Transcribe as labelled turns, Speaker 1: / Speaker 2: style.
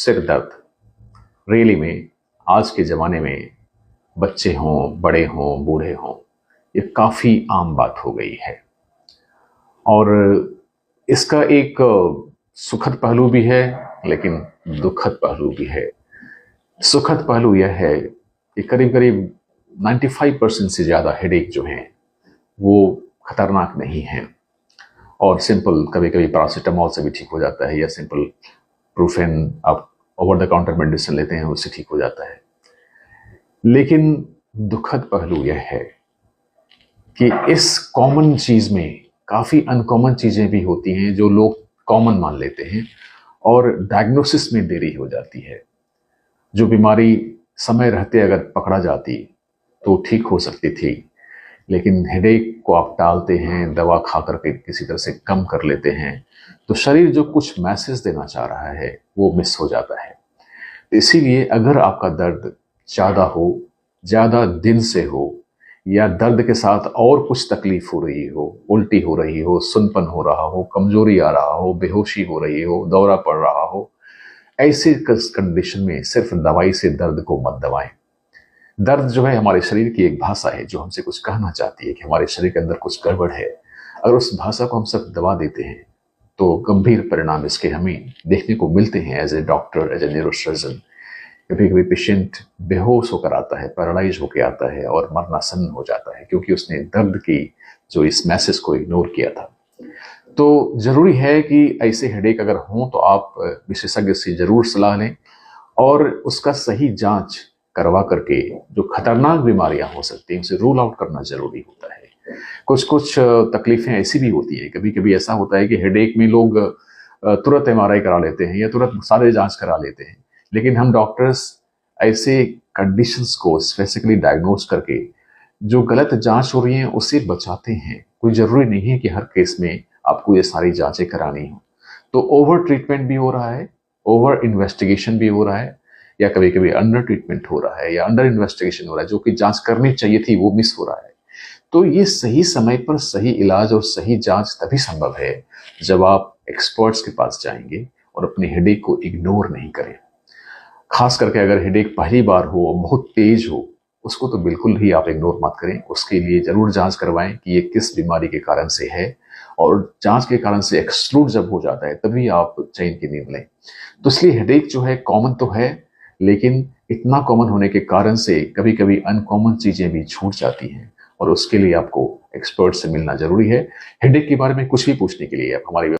Speaker 1: सिर दर्द रियली में आज के ज़माने में बच्चे हों, बड़े हों, बूढ़े हों, ये काफ़ी आम बात हो गई है। और इसका एक सुखद पहलू भी है, लेकिन दुखद पहलू भी है। सुखद पहलू यह है कि करीब करीब 95% से ज़्यादा हेडेक जो हैं वो खतरनाक नहीं हैं और सिंपल कभी कभी पैरासिटामोल से भी ठीक हो जाता है, या सिंपल प्रूफेन आप ओवर द काउंटर मेडिसिन लेते हैं उससे ठीक हो जाता है। लेकिन दुखद पहलू यह है कि इस कॉमन चीज़ में काफ़ी अनकॉमन चीज़ें भी होती हैं जो लोग कॉमन मान लेते हैं और डायग्नोसिस में देरी हो जाती है। जो बीमारी समय रहते अगर पकड़ा जाती तो ठीक हो सकती थी, लेकिन हेडेक को आप टालते हैं, दवा खा करके किसी तरह से कम कर लेते हैं, तो शरीर जो कुछ मैसेज देना चाह रहा है वो मिस हो जाता है। इसीलिए अगर आपका दर्द ज़्यादा हो, ज़्यादा दिन से हो, या दर्द के साथ और कुछ तकलीफ हो रही हो, उल्टी हो रही हो, सुनपन हो रहा हो, कमजोरी आ रहा हो, बेहोशी हो रही हो, दौरा पड़ रहा हो, ऐसी कंडीशन में सिर्फ दवाई से दर्द को मत दबाएं। दर्द जो है हमारे शरीर की एक भाषा है जो हमसे कुछ कहना चाहती है कि हमारे शरीर के अंदर कुछ गड़बड़ है। अगर उस भाषा को हम सब दबा देते हैं तो गंभीर परिणाम इसके हमें देखने को मिलते हैं as a doctor, as a neurosurgeon. कभी कभी पेशेंट बेहोश होकर आता है, पैरालाइज होकर आता है और मरनासन्न हो जाता है क्योंकि उसने दर्द की जो इस मैसेज को इग्नोर किया था। तो जरूरी है कि ऐसे हेडेक अगर हों तो आप विशेषज्ञ से जरूर सलाह लें और उसका सही जांच करवा करके जो खतरनाक बीमारियां हो सकती हैं उसे रूल आउट करना जरूरी होता है। कुछ तकलीफें ऐसी भी होती है, कभी कभी ऐसा होता है कि हेडेक में लोग तुरंत एमआरआई करा लेते हैं या तुरंत सारे जांच करा लेते हैं, लेकिन हम डॉक्टर्स ऐसे कंडीशंस को स्पेसिफिकली डायग्नोज करके जो गलत जांच हो रही है उससे बचाते हैं। कोई जरूरी नहीं है कि हर केस में आपको ये सारी जांचें करानी हो। तो ओवर ट्रीटमेंट भी हो रहा है, ओवर इन्वेस्टिगेशन भी हो रहा है, या कभी कभी अंडर ट्रीटमेंट हो रहा है या अंडर इन्वेस्टिगेशन हो रहा है, जो कि जांच करनी चाहिए थी वो मिस हो रहा है। तो ये सही समय पर सही इलाज और सही जांच तभी संभव है जब आप एक्सपर्ट्स के पास जाएंगे और अपने हेडेक को इग्नोर नहीं करें। खास करके अगर हेडेक पहली बार हो और बहुत तेज हो, उसको तो बिल्कुल ही आप इग्नोर मत करें। उसके लिए जरूर जांच करवाएं कि ये किस बीमारी के कारण से है, और जांच के कारण से एक्सक्लूड जब हो जाता है तभी आप चैन की नींद लें। तो इसलिए हेडेक जो है कॉमन तो है, लेकिन इतना कॉमन होने के कारण से कभी कभी अनकॉमन चीजें भी छूट जाती हैं और उसके लिए आपको एक्सपर्ट से मिलना जरूरी है। हेडेक के बारे में कुछ भी पूछने के लिए आप हमारी